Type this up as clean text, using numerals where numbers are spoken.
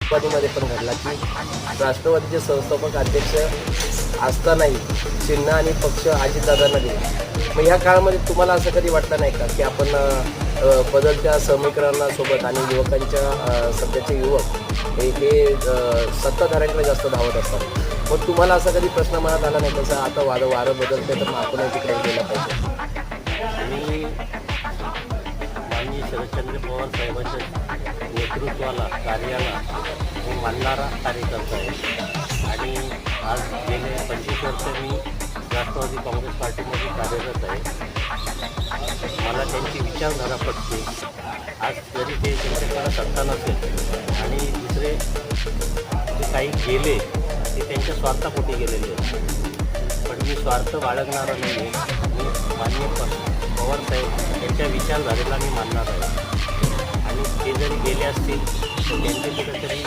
राष्ट्रवादीमध्ये पण घडला की राष्ट्रवादीचे संस्थापक अध्यक्ष असतानाही चिन्ह आणि पक्ष अजितदादांना दिला. मग ह्या काळामध्ये तुम्हाला असं कधी वाटलं नाही का की आपण बदलत्या समीकरणासोबत आणि युवकांच्या सध्याचे युवक हे सत्ताधाऱ्यांकडे जास्त धावत असतात, मग तुम्हाला असा कधी प्रश्न मनात आला नाही कसं आता वारं बदलते तर मग आपण तिकडे गेलं पाहिजे? मी माननीय शरदचंद्र पवार साहेबांच्या नेतृत्वाला कार्याला मी मानणारा कार्यकर्ता आहे आणि आज गेले 25 वर्ष मी राष्ट्रवादी काँग्रेस पार्टीमध्ये कार्यरत आहे. मला त्यांची विचारधारा पटते. आज जरी ते त्यांच्याकडे सत्ता नसेल आणि दुसरे जे काही गेले ते त्यांच्या स्वार्थापोटी गेलेले आहेत, पण मी स्वार्थ बाळगणारा नाही आहे. मी माननीय पवारसाहेब यांच्या विचारधारेला मी मानणार आहे आणि ते जरी गेले असतील तर त्यांचे कुठेतरी